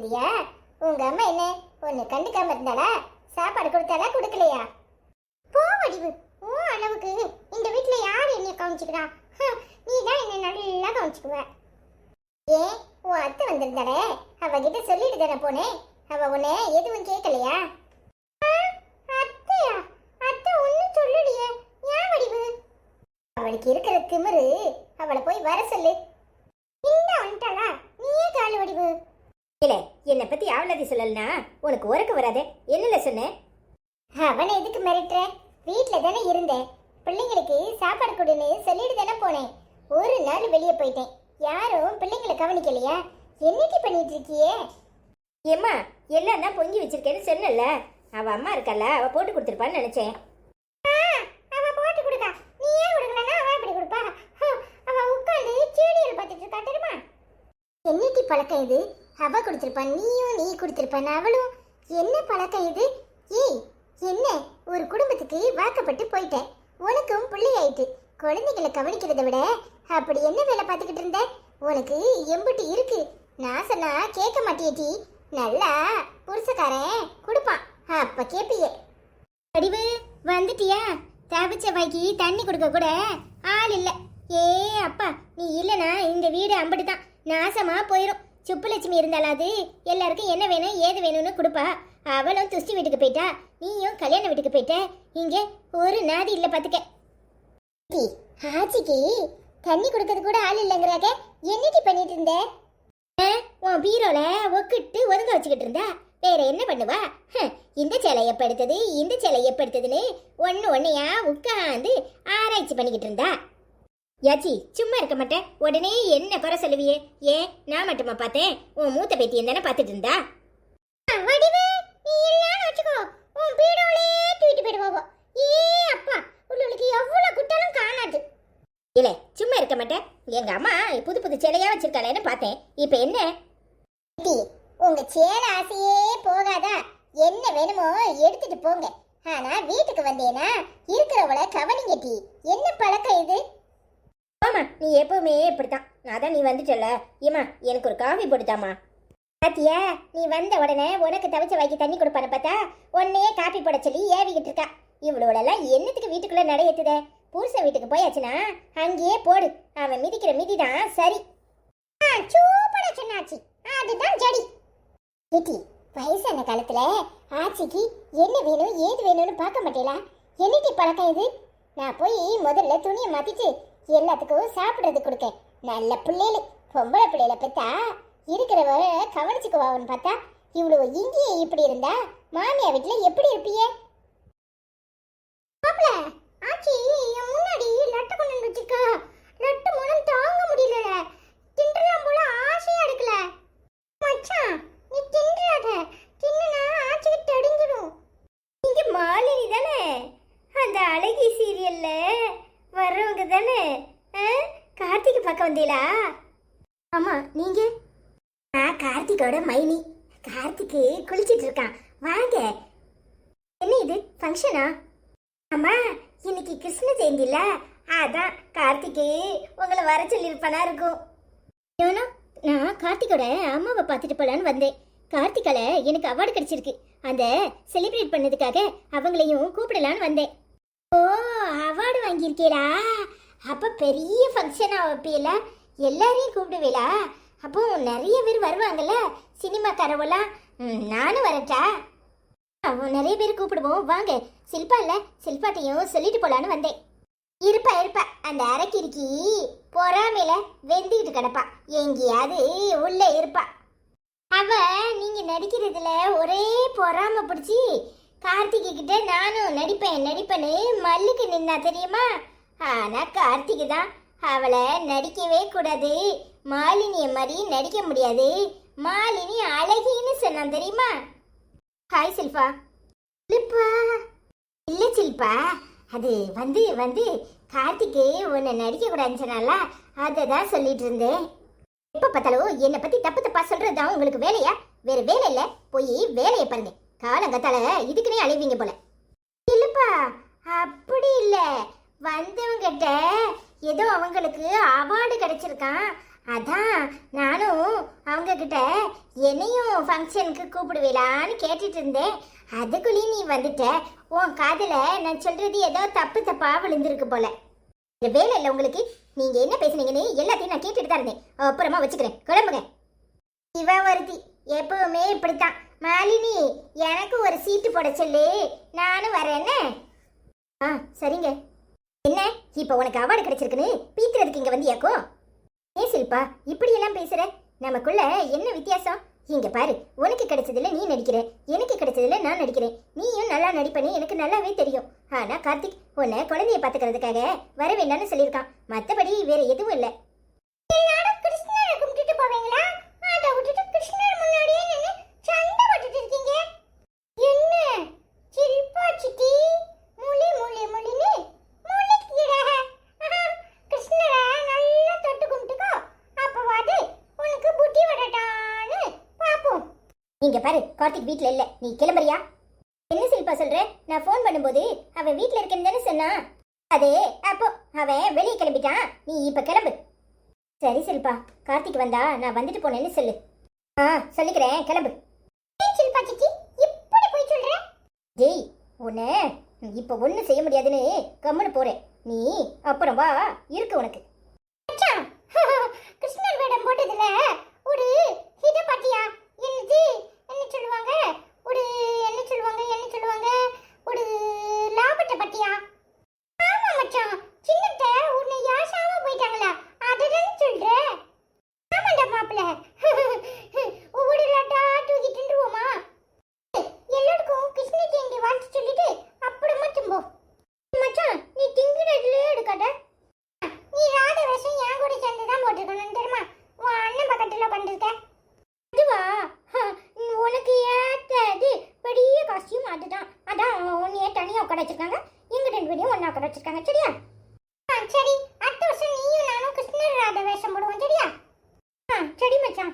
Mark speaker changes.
Speaker 1: இருந்தியா? உங்க அம்மா என்ன ஒன்னு கண்டுக்காம இருந்தாளா? சாப்பாடு கொடுத்தாளா கொடுக்கலையா? போ வடிவு, ஓ அளவுக்கு இந்த வீட்டுல யாரு என்ன கவனிச்சுக்கிறா? நீ தான் என்ன நல்லா கவனிச்சுக்குவ. ஏன் உன் அத்தை வந்திருந்தாளே, அவகிட்ட சொல்லிட்டு தானே போனேன். அவ உன்னை எதுவும் கேட்கலையா? அத்தையா? அத்தை ஒன்னும் சொல்லலையே, ஏன் வடிவு? அவளுக்கு இருக்கிற திமிரு, அவளை போய் வர சொல்லு. இந்த வந்துட்டாளா? நீயே காலு வடிவு.
Speaker 2: இல்ல, என்னை பத்தி ஆவலாதி சொல்லலனா உனக்கு உறக்க வராதே. என்னல சொன்னேன்?
Speaker 1: அவனை எதுக்கு மிரட்டுற? வீட்டுல தானே இருந்தேன். பிள்ளைங்களுக்கு சாப்பாடு கொடுன்னு சொல்லிட்டு தானே போனேன். ஒரு நாள் வெளியே போயிட்டேன், யாரும் பிள்ளைங்களை கவனிக்கலையா? என்னடி பண்ணிட்டு இருக்கியே?
Speaker 2: ஏம்மா, எல்லாம் தான் பொங்கி வச்சிருக்கேன்னு சொன்னல. அவ அம்மா இருக்கல்ல, அவ போட்டு கொடுத்துருப்பான்னு நினைச்சேன்.
Speaker 1: அவ போட்டு கொடுக்கா, நீ ஏன் கொடுக்கலன்னா அவ எப்படி கொடுப்பா? அவ உட்காந்து சீரியல் பார்த்துட்டு இருக்கா தெரியுமா? என்னடி பழக்கம் இது? அவ கொடுத்திருப்பா, நீயும் நீ கொடுத்திருப்பான் அவளும். என்ன பழக்கம் இது? ஏய், என்ன ஒரு குடும்பத்துக்கு வாக்கப்பட்டு போயிட்டேன். உனக்கும் பிள்ளை ஆயிட்டு. குழந்தைகளை கவனிக்கிறத விட அப்படி என்ன வேலை பார்த்துக்கிட்டு இருந்த? உனக்கு எம்புட்டு இருக்கு. நான் சொன்னா கேட்க மாட்டியேட்டி. நல்லா புருஷக்காரன் கொடுப்பான், அப்ப கேப்பியே. வடிவு வந்துட்டியா? தவிச்ச வாய்க்கு தண்ணி கொடுக்க கூட ஆள் இல்ல. ஏ அப்பா, நீ இல்லனா இந்த வீடு அம்படிதான் நாசமா போயிரும். சுப்புலட்சுமி இருந்தாலாது எல்லாருக்கும் என்ன வேணும் ஏது வேணும்னு கொடுப்பா. அவளும் துஷ்டி வீட்டுக்கு போயிட்டா, நீயும் கல்யாண வீட்டுக்கு போயிட்ட. இங்க ஒரு நாதி இல்ல பாத்துக்க. ஆச்சிக்கு தண்ணி கொடுக்கறது கூட ஆள் இல்லைங்கிறாங்க. என்னடி பண்ணிட்டு இருந்த? உன் பீரோல ஒக்கிட்டு ஒதுங்க வச்சுக்கிட்டு இருந்தா வேற என்ன பண்ணுவா? இந்த சேலை எப்ப எடுத்தது, இந்த சேலை எப்ப எடுத்ததுன்னு ஒன்னையா உட்காந்து ஆராய்ச்சி பண்ணிக்கிட்டு இருந்தா. யாச்சி, சும்மா இருக்க மாட்டேன். உடனே என்ன குறை சொல்லுவியே? ஏன் நான் மட்டுமா பார்த்தேன்? உன் மூத்த பேத்தியன் தானே பார்த்துட்டு இருந்தா. இல்ல, சும்மா இருக்க மாட்டேன். எங்க அம்மா புது புது சேலையா வச்சிருக்காளேன்னு பார்த்தேன். இப்ப என்ன? உங்க சேலை ஆசையே போகாதா? என்ன வேணுமோ எடுத்துட்டு போங்க. ஆனா வீட்டுக்கு வந்தேனா இருக்கிறவளை கவனிங்க டி. என்ன பழக்கம் இது?
Speaker 2: ஆமா, நீ எப்பவுமே இப்படித்தான். அதான் நீ வந்துட்டல. ஏமா, எனக்கு ஒரு காஃபி போட்டுதாமா.
Speaker 1: பாத்தியா, நீ வந்த உடனே உனக்கு தவிச்ச வாய்க்கு தண்ணி கொடுப்பான்னு பார்த்தா உன்னையே காப்பி போட சொல்லி ஏவிக்கிட்டு இருக்கா. இவ்வளோடெல்லாம் என்னத்துக்கு வீட்டுக்குள்ள நடையேத்துத? புருஷன் வீட்டுக்கு போயாச்சுன்னா அங்கேயே போடு. அவன் மிதிக்கிற மிதிதான் சரி. சூப்பரா சொன்னாச்சு, அதுதான் ஜடி. கிட்டி, வயசான காலத்துல ஆச்சிக்கு என்ன வேணும் ஏது வேணும்னு பார்க்க மாட்டேலா? என்னடி பழக்கம் இது? நான் போய் முதல்ல துணியை மாத்திட்டு எல்லாத்துக்கும் சாப்பிடுறது கொடுக்க. நல்ல பிள்ளைகளு, பொம்பளை பிள்ளைகளை பெத்தா இருக்கிறவ கவனிச்சுக்குவான்னு பார்த்தா இவ்வளவு இங்கேயே இப்படி இருந்தா மாமியா வீட்டுல எப்படி இருப்பியே? ஆச்சி, என் முன்னாடி லட்டு கொண்டு வந்து வச்சிருக்கா. லட்டு மனம் தாங்க முடியல. தின்றலாம் போல ஆசையா எடுக்கல. மச்சான், நீ தின்றாத. தின்னுனா ஆச்சிக்கு தடிஞ்சிடும்.
Speaker 2: நீங்க மாலினி தானே? அந்த அழகி சீரியல்ல வர்றவங்க தானே? கார்த்திகை பார்க்க வந்தீங்களா?
Speaker 1: ஆமா, நீங்க?
Speaker 2: கார்த்திகோட மைனி. கார்த்திக்கு குளிச்சிட்டு இருக்கான், வாங்க. என்ன இது ஃபங்க்ஷனா? ஆமா, இன்னைக்கு கிருஷ்ண ஜெயந்தில, அதான் கார்த்திக்கு உங்களை வர சொல்லியிருப்பானா இருக்கும்.
Speaker 1: ஏன்னா நான் கார்த்திகோட அம்மாவை பார்த்துட்டு போலான்னு வந்தேன். கார்த்திகால எனக்கு அவார்டு கிடைச்சிருக்கு. அந்த செலிப்ரேட் பண்ணதுக்காக அவங்களையும் கூப்பிடலான்னு வந்தேன். ஓ, அவார்டு வாங்கியிருக்கீங்களா? அப்ப பெரிய ஃபங்க்ஷனா வைப்பீல, எல்லாரையும் கூப்பிடுவீங்களா? அப்போ நிறைய பேர் வருவாங்கல்ல, சினிமாக்காரவெல்லாம். நானும் வரட்டா? நிறைய பேர் கூப்பிடுவோம், வாங்க. சில்பா இல்ல, சில்பாட்டையும் சொல்லிட்டு போலான்னு வந்தேன். இருப்பா, அந்த அரக்கிருக்கி பொறாமையில வெந்திக்கிட்டு கிடப்பா. எங்கேயாவது உள்ள இருப்பா. அவ நீங்க நடிக்கிறதுல ஒரே பொறாம பிடிச்சி கார்த்திகை கிட்ட நானும் நடிப்பேன்னு மல்லுக்கு நின்னா தெரியுமா? ஆனா கார்த்திகை தான் அவளை நடிக்கவே கூடாது, மாலினிய மாதிரி நடிக்க முடியாது, மாலினி அழகின்னு சொன்னான் தெரியுமா? ஹாய் சில்பா. இல்ல சில்பா, அது வந்து கார்த்திகே உன்னை நடிக்க கூடாதுன்னு சொன்னால, அதை தான் சொல்லிட்டு இருந்தேன். எப்ப பார்த்தாலும் என்னை பத்தி தப்பா சொல்றதுதான் உங்களுக்கு வேலையா? வேற வேலை இல்ல, போய் வேலையை பாருங்க. காலங்கத்தால இதுக்குன்னே அழிவீங்க போல. இல்லப்பா, அப்படி இல்ல. வந்தவங்கிட்ட ஏதோ அவங்களுக்கு அவார்டு கிடைச்சிருக்கான், அதான் நானும் அவங்க கிட்ட என்னையும் ஃபங்க்ஷனுக்கு கூப்பிடுவீலான்னு கேட்டுட்டு இருந்தேன். அதுக்குள்ளேயும் நீ வந்துட்ட. உன் காதுல நான் சொல்றது ஏதோ தப்பு தப்பா விழுந்திருக்கு போல. இந்த வேலை இல்லை உங்களுக்கு. நீங்க என்ன பேசுனீங்கன்னு எல்லாத்தையும் நான் கேட்டுட்டு தான் இருந்தேன். அப்புறமா வச்சுக்கிறேன், கிளம்புங்க. இவ ஒருத்தி எப்பவுமே இப்படித்தான். மாலினி, எனக்கு ஒரு சீட்டு போட சொல்லு, நானும் வரேன்னு. ஆ சரிங்க. என்ன இப்ப உனக்கு அவார்டு கிடைச்சிருக்குன்னு பீத்துறதுக்கு இங்க வந்தியாக்கோ? ஏ சில்பா, இப்படி எல்லாம் பேசுற? நமக்குள்ள என்ன வித்தியாசம்? இங்க பாரு, உனக்கு கிடைச்சதுல நீ நடிக்கிற, எனக்கு கிடைச்சதுல நான் நடிக்கிறேன். நீயும் நல்லா நடிப்பேன்னு எனக்கு நல்லாவே தெரியும். ஆனா கார்த்திக் உன்னை குழந்தைய பாத்துக்கிறதுக்காக வர வேண்டாம்னு சொல்லியிருக்கான். மத்தபடி வேற எதுவும் இல்ல. எல்லாரும் கிருஷ்ணரை கும்பிட்டுட்டு போவீங்களா? அதை விட்டுட்டு கிருஷ்ணர் முன்னாடியே நின்னு சண்டை போட்டுட்டு இருக்கீங்க. என்ன சில்பா சித்தி, முளி முளி முளின்னு முளிக்கிறா. கிருஷ்ணரை நல்லா தொட்டு கும்பிட்டுக்கோ. அப்பவாது உனக்கு புத்தி வரட்டான்னு பாப்போம். நீங்க பாரு, கார்த்திக் வீட்ல இல்ல. நீ கிளம்புறியா? என்ன சில்பா சொல்ற? நான் ஃபோன் பண்ணும்போது அவன் வீட்ல இருக்கேன்னு தானே சொன்னா. அதே அப்போ அவன் வெளியே கிளம்பிட்டான். நீ இப்ப கிளம்பு. சரி சில்பா, கார்த்திக் வந்தா நான் வந்துட்டு போனேன்னு சொல்லு. ஆ சொல்லிக்கிறேன், கிளம்பு. சில்பா சித்தி, இப்படி போய் சொல்ற? ஜெய், உன்னை இப்ப ஒண்ணும் செய்ய முடியாதுன்னு கம்முன்னு போறேன். நீ அப்புறம் வா, இருக்கு உனக்கு. கிருஷ்ணர் வேடம் போட்டதுல ஒரு இத பாத்தியா? என்னது என்ன சொல்லுவாங்க? ஒரு என்ன சொல்லுவாங்க ஒரு லாபத்தை பத்தியா? ஆமா மச்சான், சின்னத்த உன்னை யாசாம போயிட்டாங்களா? அதுதான் சொல்ற. ஆமாண்டா மாப்பிள்ள. ஒவ்வொரு லாட்டா தூக்கிட்டு இருவோமா? எல்லாருக்கும் கிருஷ்ண ஜெயந்தி வாழ்த்து சொல்லிட்டு அப்புறமா தும்போ. மச்சான், நீ திங்குறதுலயே எடுக்காத. நீ ராத வேஷம் என் கூட சேர்ந்து தான் போட்டிருக்கணும் தெரியுமா? உன் அண்ணன் பக்கத்துல பண்ணிருக்க. அதுவா? உனக்கு ஏத்தது பெரிய காஸ்டியூம் அதுதான். அதான் உன்னையே தனியா உட்கார வச்சிருக்காங்க. எங்க 2 பேரையும் ஒண்ணா உட்கார வச்சிருக்காங்க. சரியா? சரி, அடுத்த வருஷம் நீயும் நானும் கிருஷ்ணர் ராத வேஷம் போடுவோம். சரியா? சரி மச்சான்.